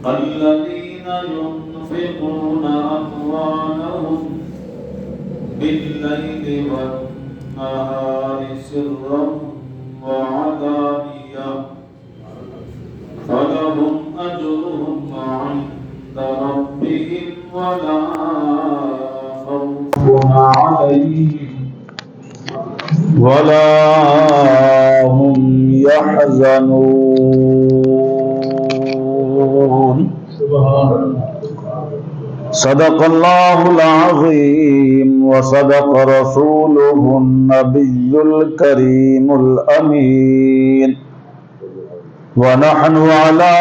الذين ينفقون أموالهم بالليل والنهار سرا وعلانية فلهم أجرهم عند ربهم ولا خوف عليهم ولا هم يحزنون. صدق الله العظيم وصدق رسوله النبي الكريم الأمين ونحن على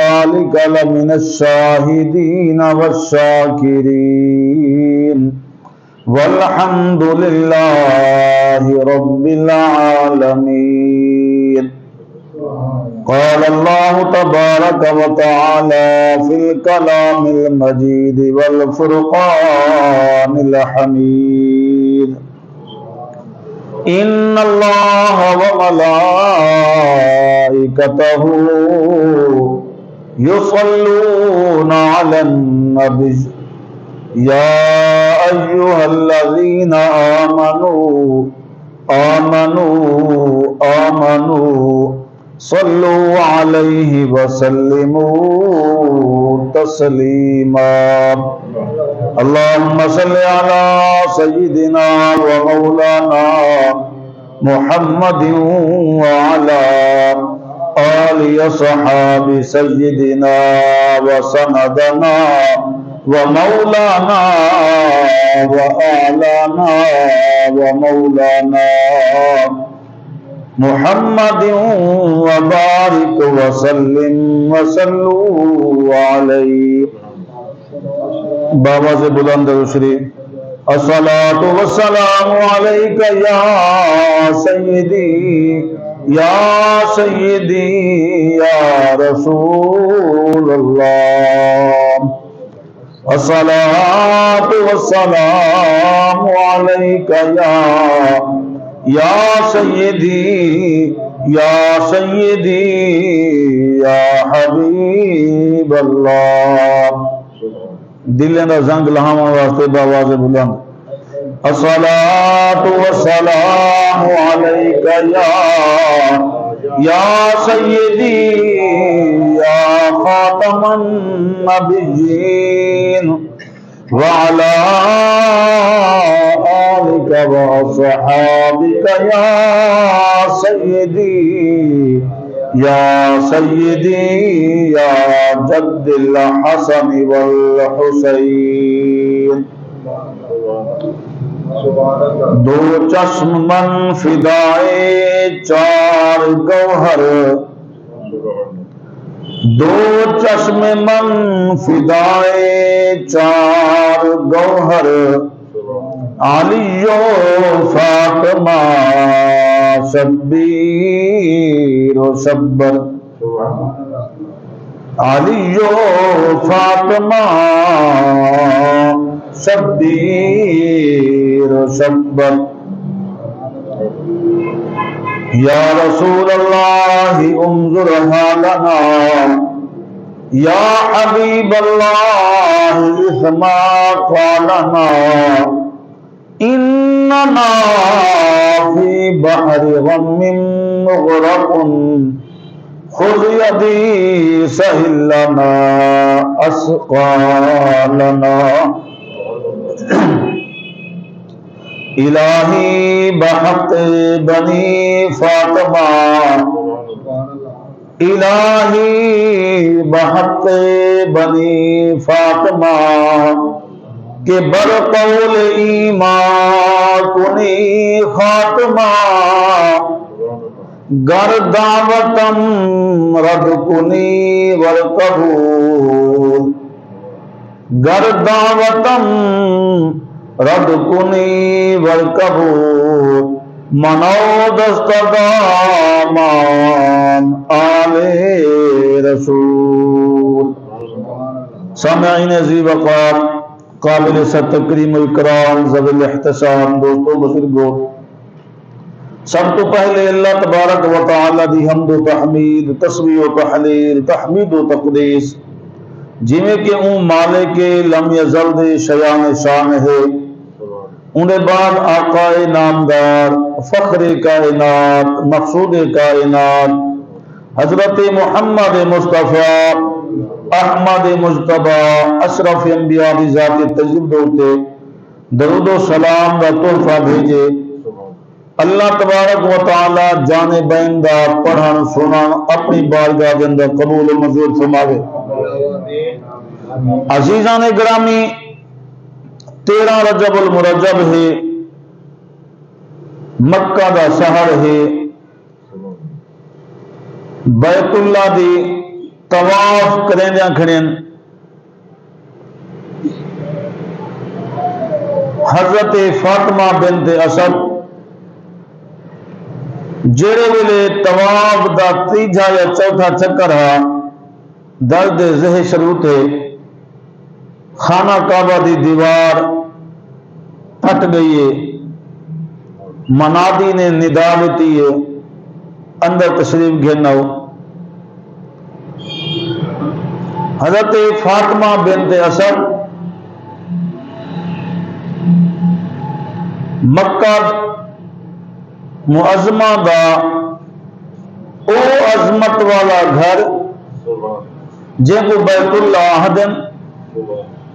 ذلك لمن الشاهدين والشاكرين والحمد لله رب العالمين. قال الله تبارك وتعالى في الكلام المجيد والفرقان الحميد: إن الله وملائكته يصلون على النبي يا أيها الذين آمنوا صلوا عليه وسلموا تسليما. اللهم صل على سيدنا ومولانا محمد وعلى آل أصحاب سيدنا وسندنا ومولانا وأعلانا ومولانا محمد وبارك وسلم وصلوا علیہ. بابا سے بلند شریف: الصلاۃ والسلام علیک یا سیدی یا سیدی یا رسول اللہ. الصلاۃ والسلام علیک یا سیدی یا حبیب اللہ. دلیں دا زنگ لہاواں واسطے باواز بلند: الصلاۃ والسلام علیک یا سیدی یا خاتم النبیین وعلى آلك وصحابك يا سيدي يا جد الحسن والحسين. دو چشم من فدائے چار گوہر، دو چشم من فدائے چار گوہر، علی و فاطمہ شبیر و شبر. علی و فاطمہ شبیر و شبر. یا رسول اللہ انظر حالنا، یا حبیب اللہ اسمع قولنا، اننا فی بحر غم مغرق، خذ یدی سہل لنا اسقالنا. الہی بحق بنی فاطمہ، الہی بحق بنی فاطمہ کہ برقول ایمان کنی خاتمہ، گر دعوتم رد کنی ورقبول، گر دعوتم رد کنی ورقبول، منو دستدامان آل رسول. سامعین عزیز وقار، قابل ست تکریم الکرام، ذوی الاحتسام، دوستو بزرگو، سب تو پہلے اللہ تبارک و تعالی دی حمد و تحمید، تسبیح و تحلیل، تحمید و تقدیس جویں کہ اون مالک لم یزل دے شیان شان ہے، انہیں بعد آقا نامدار فخر کائنات مقصود کائنات حضرت محمد مصطفیٰ احمد مجتبی اشرف انبیاء دی ذات طیب دوتے درود و سلام دا تحفہ بھیجے۔ اللہ تبارک و تعالی جانے بائندہ پڑھن سنن اپنی بارگاہ دے اندر قبول و منظور فرماوے۔ عزیزان گرامی، 13 رجب المرجب ہے، مکہ دا شہر ہے، بیت اللہ دی طواف کریندیاں کھڑین حضرت فاطمہ بنت اسد جڑے ویلے طواف دا تیجا یا چوتھا چکر ہے درد زہ شروع تھے، خانہ کعبہ دی دیوار پھٹ گئی ہے، منادی نے ندا دیتی ہے اندر تشریف گھرنا ہو۔ حضرت فاطمہ بنت اسد مکہ معظمہ دا او عظمت والا گھر جن کو بیت اللہ آہدن،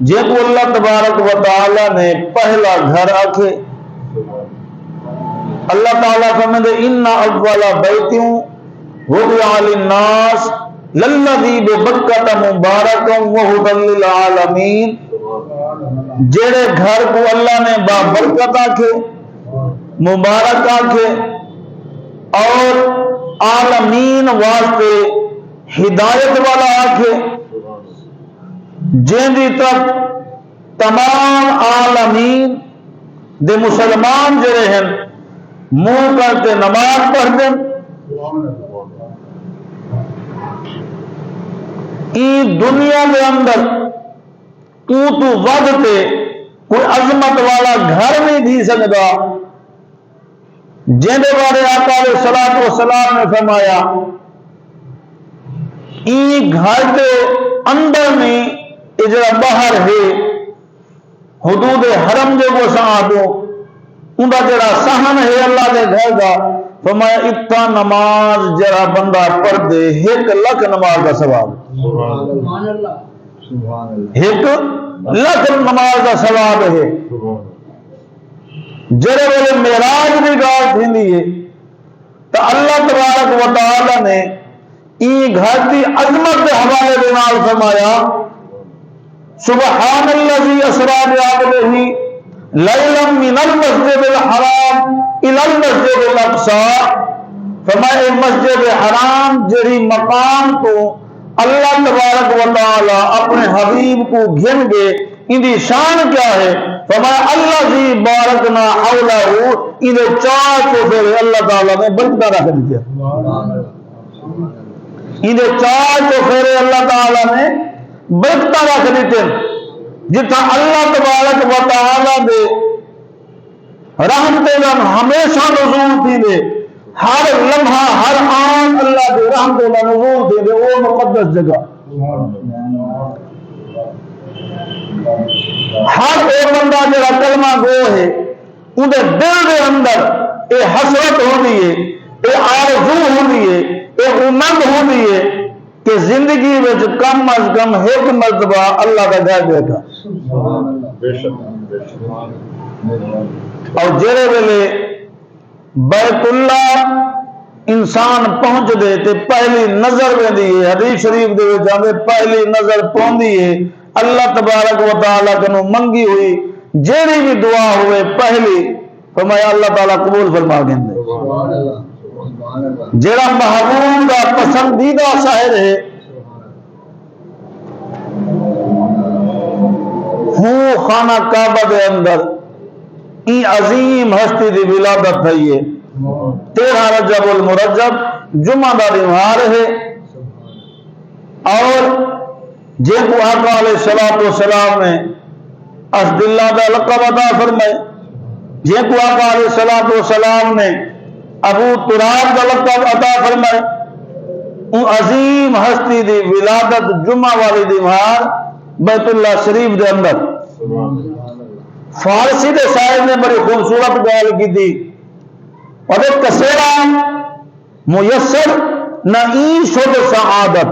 جن کو اللہ تبارک و تعالی نے پہلا گھر آکھے۔ اللہ تعالیٰ فرمائے ان اول بیتوں وضع للناس للذی ببکۃ مبارکا وہدی للعالمین، جڑے گھر کو اللہ نے بابرکت آکھے، مبارک آکھے اور عالمین واسطے ہدایت والا آکھے، جن دی طرف تمام عالمین دے مسلمان جڑے ہیں منہ کر کے نماز پڑھ دیں، این دنیا کے اندر تو ود تے کوئی عظمت والا گھر نہیں دی سکتا جن دے بارے آقا علیہ الصلوۃ والسلام نے فرمایا این گھر کے اندر میں اجرا باہر ہے حدود حرم دے وہ ساں ان کا جڑا سہن ہے اللہ دے گھر کا، فرمایا اتنا نماز جڑا بندہ پڑھ دے 1,00,000 نماز کا ثواب، 1,00,000 نماز کا ثواب ہے۔ جڑے ویلے معراج دی گال تھیندی ہے تو اللہ تبارک و تعالی نے این گھر کی عظمت کے حوالے دے نال فرمایا سبحان الذی اسری بعبدہ لیلا من المسجد الحرام الى المسجد الاقصی، فرمائے مسجد حرام جڑی مقام تو اللہ تبارک و تعالی اپنے حبیب کو گھن گے، ان دی شان کیا ہے؟ فرمایا الذی بارکنا حولہ، ان دے چار چوفیرے اللہ تعالی نے برکتہ رکھ دیا، ان دے چار چوفیرے اللہ تعالی نے برکتہ رکھ دیتے، جتا اللہ تبارک و تعالی دے رحمت ہمیشہ نزول تھی دے، ہر لمحہ ہر آن اللہ دے رحمت نزول تھی دے، وہ مقدس جگہ ہر ایک بندہ جڑا کلمہ گو ہے ان دے دل دے اندر اے حسرت ہوندی ہے، اے آرزو ہوندی ہے، اے امنگ ہوندی ہے کہ زندگی وچ کم از کم 1 مرتبہ اللہ کا گھر دیکھا۔ اور جڑے ویلے بیت اللہ انسان پہنچ دے تے پہلی نظر ویندی ہے، حدیث شریف دے وچ آندے پہلی نظر پوندی ہے اللہ تبارک و تعالی کنوں منگی ہوئی جیڑی بھی دعا ہوئے پہلی فرمایا اللہ تعالی قبول فرما گندے۔ جڑا محبوب دا پسندیدہ شاعر ہے ہوں خانہ کعبہ دے اندر این عظیم ہستی دی ولادت ہے، 13 رجب المرجب جمعہ دا دن ہے، اور جن کو آقا علیہ الصلوۃ والسلام نے اسد اللہ دا لقب عطا فرمائے، جن کو آقا علیہ الصلوۃ والسلام نے ابو تراب دا لقب عطا فرمائے، ان عظیم ہستی دی ولادت جمعہ والی دی مہار بیت اللہ شریف دے اندر فارسی دے شاعر نے بڑی خوبصورت گل کی تھی اور کسیرا میسر نہ ای شد سعادت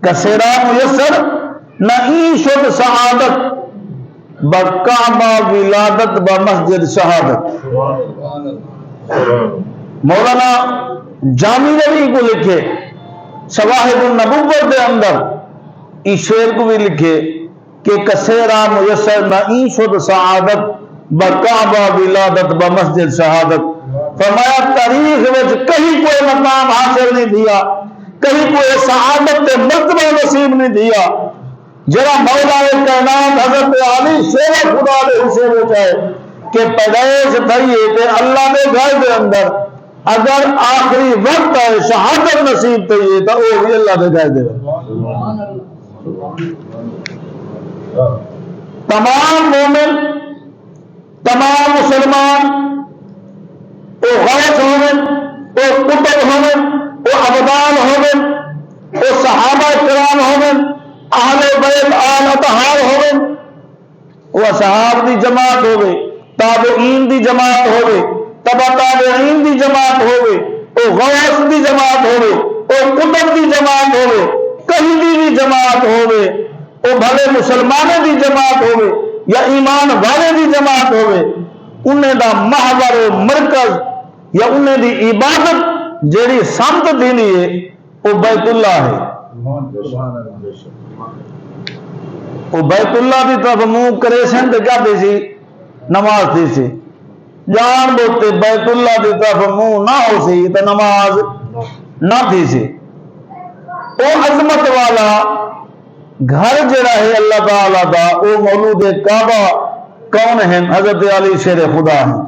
کسیرا میسر نہ ای شد سعادت بکعبہ ولادت بمسجد شہادت. مولانا جامی نبی کو لکھے شواہد النبوت کے اندر اس شعر کو بھی لکھے کہ کسیرا میسر نہ ای شد سعادت بکعبہ ولادت بمسجد شہادت. فرمایا تاریخ میں کہیں کوئی مقام حاصل نہیں دیا, کہیں کوئی سعادت مرتبہ نصیب نہیں دیا جرا مولا کائنات حضرت علی شیر خدا دے حصے میں چاہے کہ پیدائش تھئی تے اللہ دے گھر دے اندر اگر آخری وقت ہے شہادت نصیب تھئی تو وہ بھی اللہ دے گھر دے. تمام مومن تمام مسلمان وہ غوث ہومن وہ قطب ہومن وہ ابدال ہومن وہ صحابہ کرام ہومن اہل بیت آل اطہار ہومن وہ اصحاب دی جماعت ہوئے تابعین دی جماعت ہوئے تبع تابعین دی جماعت ہوئے وہ غوث دی جماعت ہوئے وہ قطب دی جماعت ہوئے کہیں دی جماعت ہوئے وہ بھلے مسلمانوں دی جماعت ہوئے یا ایمان والے دی جماعت ہوئے انہیں دا محور مرکز یا انہیں دی عبادت جیڑی سمت دینی ہے وہ بیت اللہ ہے. وہ بیت اللہ دی طرف منہ کرے سن تے کیا دی سی نماز تھی سی جان بوتے بیت اللہ دی طرف منہ نہ ہو سی تو نماز نہ تھی سی. وہ عظمت والا گھر جڑا ہے اللہ تعالیٰ دا وہ مولود کعبہ کون ہیں؟ حضرت علی شیر خدا ہیں.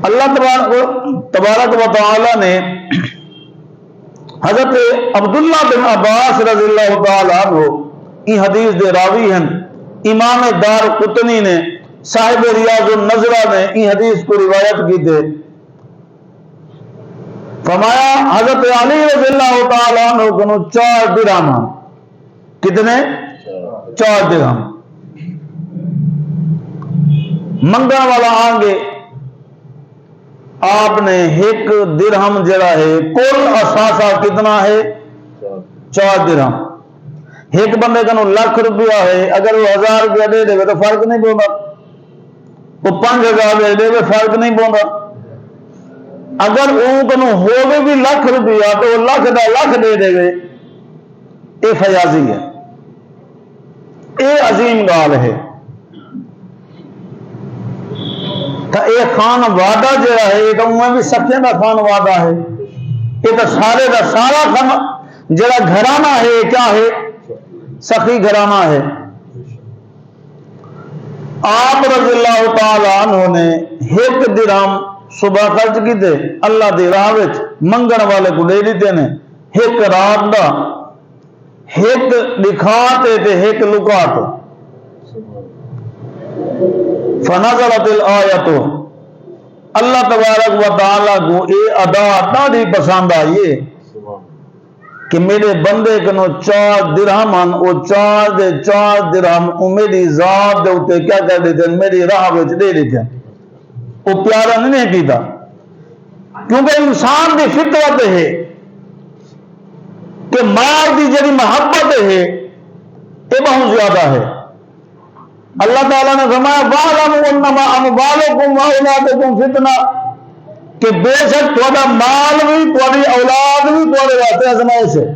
اللہ تبارک و تعالی نے حضرت عبداللہ بن عباس رضی اللہ تعالی عنہ یہ حدیث دے راوی ہیں. امام دار قطنی نے صاحب ریاض النظرہ نے یہ حدیث کو روایت کی تھے. فرمایا حضرت علی رضی اللہ تعالی عنہ کو 4 درہم. کتنے؟ 4 درہم. منگا والا آنگے آپ نے 1 درہم جڑا ہے کل اثاثہ کتنا ہے 4 درہم. ایک بندے کا 1,00,000 روپیہ ہے اگر وہ 1000 روپیہ دے دے تو فرق نہیں پوندا, وہ 5000 دے دے فرق نہیں پوندا. اگر وہ کنو ہوگے بھی 1,00,000 روپیہ تو وہ 1,00,000 دا 1,00,000 دے دے گے. یہ فیاضی ہے, یہ عظیم گال ہے. تو یہ خان وعدہ جڑا ہے یہ تو انہیں بھی سکھے دا خان وعدہ ہے. یہ تو سارے دا سارا خان جڑا گھرانہ ہے کیا ہے سخی گھرانہ ہے. آپ رضی اللہ تعالی عنہ نے 1 درہم صبح خرچ کیتے اللہ دی راہ وچ منگن والے کو دے دیتے نے. 1 رات دا 1 دکھاتے تے 1 لکاتے. فنزلت الآیت اللہ تبارک و تعالیٰ کو یہ ادا اتنا پسند آئیے کہ میرے بندے کنو 4 درہم ہیں وہ 4 درہم میری ذات دے اتے کیا کر دیتے ہیں میری راہ وچ دے دیتے ہیں. وہ پیارا نہیں کیتا کیونکہ انسان دی فطرت ہے کہ مال دی جڑی محبت ہے یہ بہت زیادہ ہے. اللہ تعالیٰ نے فرمایا وَاعْلَمُوا أَنَّمَا أَمْوَالُكُمْ وَأَوْلَادُكُمْ فِتْنَةٌ کہ بے شک تھوڑا مال بھی تھوڑی اولاد بھی تھوڑے واسطے آزمائش ہے.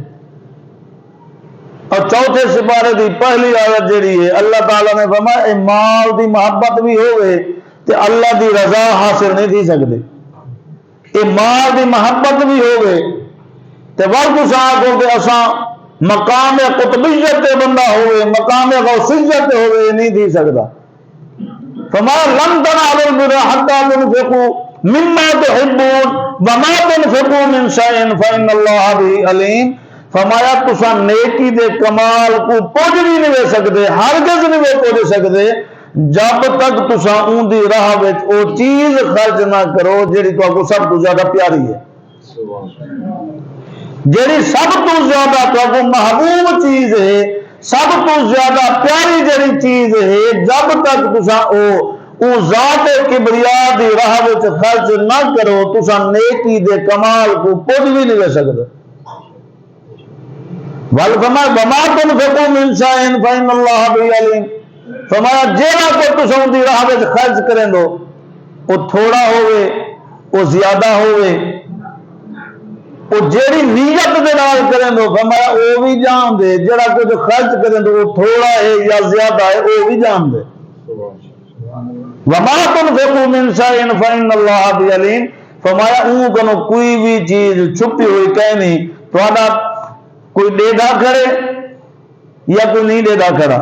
اور 4 سپارے دی پہلی آیت جڑی ہے اللہ تعالیٰ نے فرمایا اے مال دی محبت بھی ہوئے تے اللہ دی رضا حاصل نہیں تھی سکتے. اے مال دی محبت بھی ہوئے تے ورکو ساکھو کہ اساں مقام قطبیت تے بندہ ہوئے مقام غوثیت تے ہوئے نہیں دی سکتا. فرمایا لن تنالوا البر حتى تنفقوا مما تحبون وما تنفقوا من شيء فإن الله به عليم. فرمایا تساں نیکی دے کمال کو پہنچ بھی نہیں دے سکتے ہرگز نہیں پہنچ سکتے جب تک تساں اون دی راہ وچ او چیز خرچ نہ کرو جیڑی تہاکوں سب تو زیادہ پیاری ہے، جیڑی سب تو زیادہ تہاکوں محبوب چیز ہے، سب تو زیادہ پیاری جیڑی چیز ہے، جب تک تساں او ذات کبریا دی راہ وچ خرچ نہ کرو تساں نیکی دے کمال کو کچھ بھی نہیں لے سکتے۔ وَمَا تُنْفِقُوا مِنْ شَيْءٍ فَإِنَّ اللَّهَ بِهِ عَلِيمٌ۔ فرمایا جیڑا کو تساں دی راہ وچ خرچ کریں دو وہ تھوڑا ہوئے وہ زیادہ ہوئے، وہ جیڑی نیت دے نال کریں دو فرمایا وہ بھی جان دے، جیڑا کچھ خرچ کریں دو وہ تھوڑا ہے یا زیادہ ہے وہ بھی جان دے۔ وَمَا تُنْفِقُوا مِنْ شَيْءٍ فَإِنَّ اللَّهَ بِهِ عَلِيمٌ۔ فرمایا اون کنو کوئی بھی چیز چھپی ہوئی کہیں نہیں، تھوڑا کوئی دے دا کرے یا کوئی نہیں دے دا کرا،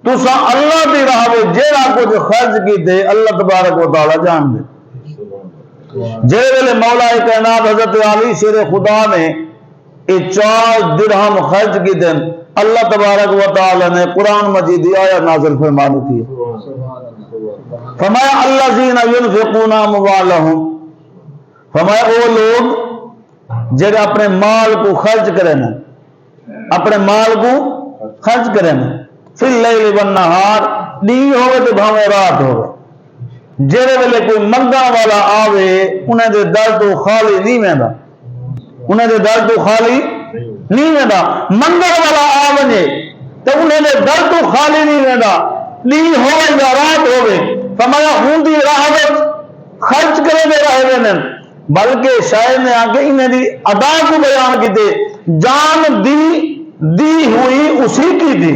تساں اللہ دی راہ وچ جیڑا کچھ خرچ کیتے اللہ تبارک و تعالی جان دے۔ جے ویلے مولا کائنات حضرت علی شیر خدا نے 4 درہم خرچ کیتے اللہ تبارک و تعالی نے قرآن مجید دی آیت نازل فرما دی ہے، فرمایا الذین ينفقون اموالهم، فرمایا وہ لوگ جڑے اپنے مال کو خرچ کریں، اپنے مال کو خرچ کریں فی اللیل والنہار، دن ہوئے تو بھاویں رات ہوئے، جڑے ویلے کوئی منگا والا آوے انہیں دے در تو خالی نہیں ویندا، انہیں دے در تو خالی نہیں ویندا، منگا والا آوے تو انہیں دے در تو خالی نہیں ویندا، دن ہوئے یا رات ہوئے، فرمایا ہوں دی راہ وچ خرچ کرے دے رہے وینن، بلکہ شاعر نے آ کے انہیں دی ادا کو بیان کیتے، جان دی ہوئی اسی کی تھی،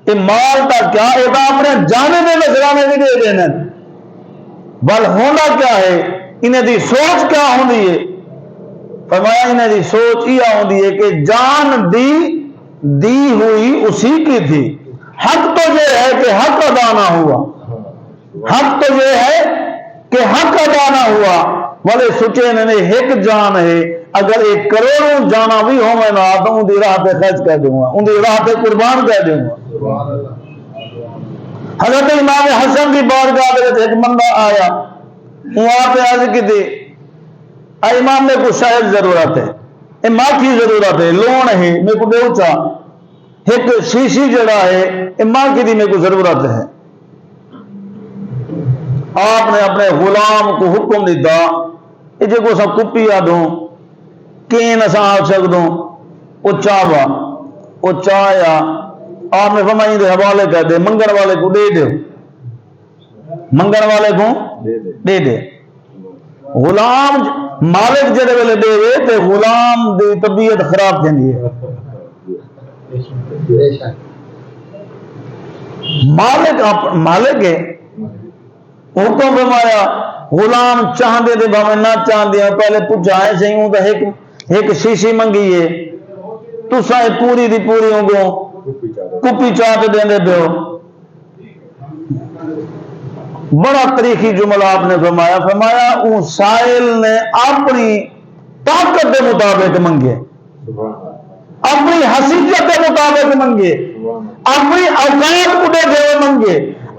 یہ مال تا کیا ادا اپنے جانے دے نظرانے بھی دے دینا، بل ہونا کیا ہے انہیں دی سوچ کیا ہوندی ہے، فرمایا انہیں دی سوچ یہ ہوندی ہے کہ جان دی ہوئی اسی کی تھی، حق تو یہ ہے کہ حق ادا نہ ہوا، حق تو یہ ہے کہ حق ادا نہ ہوا، بلے سوچے نے ایک جان ہے اگر 1 کروڑوں جانا بھی ہو میں نہ تو ان دی راہ پہ خرچ کر دوں گا، ان دی راہ پہ قربان کر دوں گا۔ حضرت امام حسن کی بارگاہ میں ایک بندہ آیا، وہاں پہ عرض کی تھی اے امام میں کچھ شاید ضرورت ہے، اے ماں کی ضرورت ہے، لون ہے میرے کو دیو چاہ، ایک شیشی جڑا ہے اے ماں کی دی میرے کو ضرورت ہے۔ آپ نے اپنے غلام کو حکم دیتا یہ جو کو سب کپی آدھوں کین اساں آگ سک دوں وہ چاہوا وہ چاہیا، آپ نے فرمائی دے حوالے کر دے، منگن والے کو دے دے، منگن والے کو دے دے، غلام مالک جڑے ویلے دے دے تے غلام دی طبیعت خراب تھیندی ہے، مالک ہے حکم فرمایا غلام چاہندے دے بھاویں نہ چاہندے پہلے پوچھا ہے سہیوں تے ایک شیشی منگی ہے تساں پوری دی پوری ہوگو کپی چاہ کے دیندے پیو۔ بڑا تاریخی جملہ آپ نے فرمایا اون سائل نے اپنی طاقت کے مطابق منگے، اپنی حیثیت کے مطابق منگے، اپنی اوقات کو دے منگے،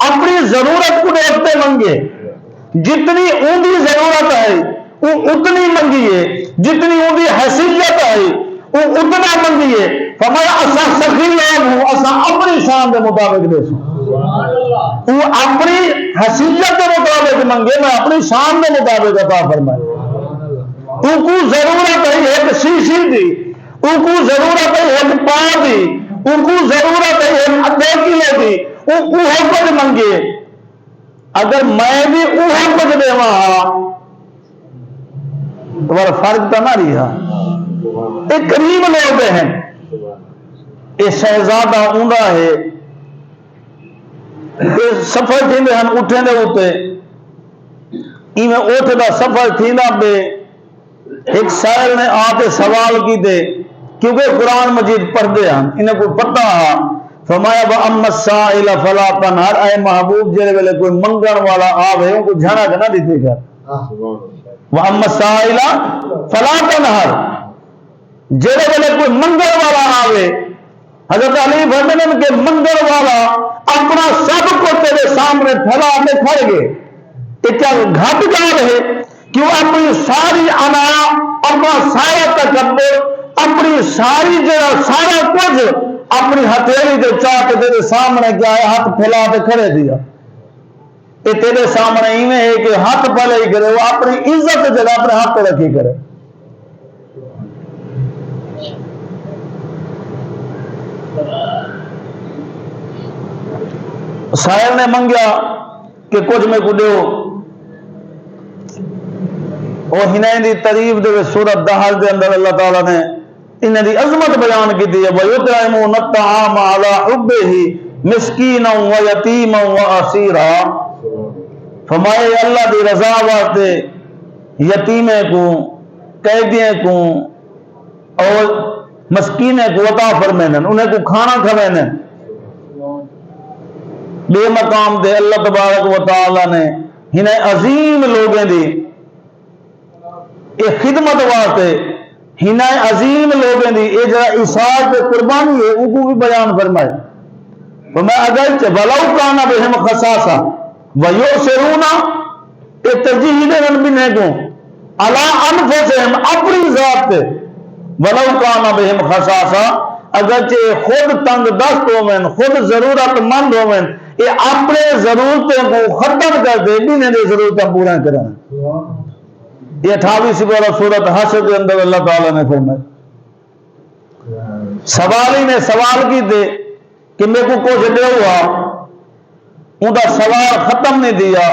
اپنی ضرورت کو دیکھتے منگے، جتنی اونی ضرورت ہے وہ اتنی منگیے، جتنی اونی حیثیت ہے وہ اتنا منگیے، فرمایا اسا سخی لوگ ہوں اسا اپنی شان کے مطابق دے سوں، وہ اپنی حیثیت کے مطابق منگے میں اپنی شان کے مطابق عطا فرمائے۔ ان کو ضرورت ہے ایک شیشی دی، ان کو ضرورت ہے ایک پا دی، ان کو ضرورت ہے ایک ادھے کلے دی، وہ کچھ منگے، اگر میں بھی وہ کچھ دے وہاں تو فرق تو نہ رہا۔ ایک قریب لوگ ہیں، یہ شہزادہ اوندا ہے، سفر تھیندے ہن اٹھے دے ہوتے ایویں اٹھ دا سفر تھیندا پہ ایک سائل نے آتے سوال کیتے کیونکہ قرآن مجید پڑھتے ہیں انہیں کو پتہ ہے، فرمایا وَأَمَّا السَّائِلَ فَلَا تَنْهَرْ، اے محبوب جڑے ویلے کوئی منگن والا آوے ان کو جھڑا کے نہ دیتے کر، وَأَمَّا السَّائِلَ فَلَا تَنْهَرْ، جڑے ویلے کوئی منگن والا آوے، حضرت علی فرماتے ہیں کہ منگن والا اپنا سب کو تیرے سامنے پھیلا کے کھڑ گئے، یہ کیا گھٹ جا رہے کہ وہ اپنی ساری انا، اپنا سارا تکبر، اپنی ساری جگہ سارا کچھ اپنی ہتھیلی کے چاہ کے تیرے سامنے کیا ہے ہاتھ پھیلا کے کھڑے دیا۔ یہ تیرے سامنے ایویں ہے کہ ہاتھ پھیلے ہی کرے، وہ اپنی عزت جگہ اپنے ہاتھ پہ رکھی کرے۔ سائل نے منگیا کہ کچھ میں کو دیو، اور ہنائیں دی تعریف دے سورت دہل دے اندر اللہ تعالیٰ نے انہیں دی عظمت بیان کی دی ہے، وَيُطْعِمُونَ الطَّعَامَ عَلَىٰ حُبِّهِ مِسْكِينًا وَيَتِيمًا وَأَسِيرًا، فرمائے اللہ دی رضا واسطے یتیمے کو، قیدیے کو اور مسکینے کو عطا فرمینن، انہیں کو کھانا کھوینن۔ بے مقام دے اللہ تبارک و تعالی نے انہیں عظیم لوگیں دی یہ خدمت واسطے، انہیں عظیم لوگیں دی یہ جڑا ایثار پہ قربانی ہے ان کو بھی بیان فرمائے۔ فرمایا اگرچہ وَلَوْ كَانَ بِهِمْ خَصَاصَةٌ وَيُؤْثِرُونَ، یہ ترجیح دینن بنے کو عَلَىٰ أَنفُسِهِمْ، اپنی ذات پہ، وَلَوْ كَانَ بِهِمْ خَصَاصَةٌ، اگرچہ خود تنگ دست ہوئن، خود ضرورت مند ہوئن، یہ اپنے ضرورتیں کو ختم کر دے دینے دے ضرورتیں پورا کریں۔ یہ 28 سپارہ سورت حشر کے اندر اللہ تعالیٰ نے فرمایا۔ سوالی نے سوال کی دے کہ میں کو کچھ دے ہوا، ان کا سوال ختم نہیں دیا،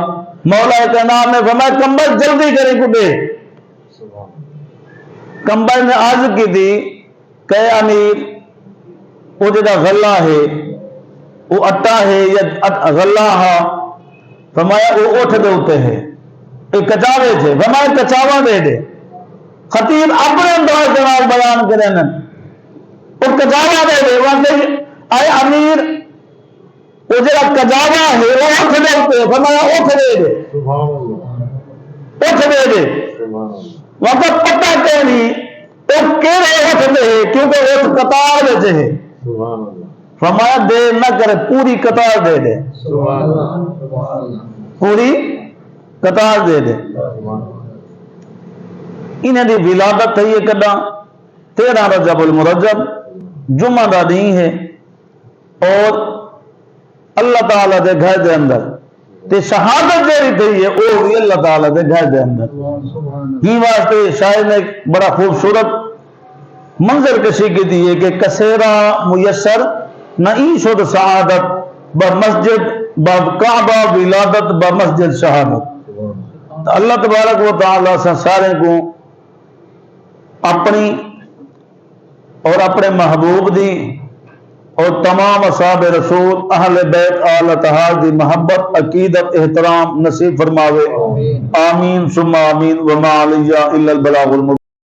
مولا کائنات نے فرمایا کمبل جلدی کرے کو دے۔ کمبل نے عرض کی دی کہ امیر وہ جگہ غلہ ہے، وہ اٹا ہے یا غلہ ہے، فرمایا وہ اٹھ دے ہوتے ہیں، ایک کچاوے تھے، فرمایا کچاوا دے دے۔ خطیب اپنے انداز جناب بیان کریں اور کچاوا دے دے، وہاں اے امیر وہ جگہ کچاوا ہے وہ اٹھ دے ہوتے ہیں، فرمایا اٹھ دے دے، اٹھ دے دے۔ وقت پتہ کہنی وہ کیرے اٹھ دے کیونکہ اٹھ قطار دیتے ہیں، فرمایا دیر نہ کرے پوری قطار دے دے، پوری قطار دے دے۔ انہیں دی ولادت ہے یہ کدا 13 رجب المرجب جمعہ دا دن ہے، اور اللہ تعالیٰ دے گھر دے اندر تے شہادت جیری تھی ہے وہ بھی اللہ تعالیٰ دے گھر دے اندر ہی واسطے شاعر نے بڑا خوبصورت منظر کشی کی دی ہے کہ کسیرہ میسر نئی شد سعادت بمسجد بکعبہ ولادت بمسجد شہادت۔ تو اللہ تبارک و تعالیٰ سے سارے کو اپنی اور اپنے محبوب دی اور تمام اصحاب رسول اہل بیت آل اطہار دی محبت عقیدت احترام نصیب فرماوے، آمین ثم آمین، وما علیہ الا البلاغ المبین۔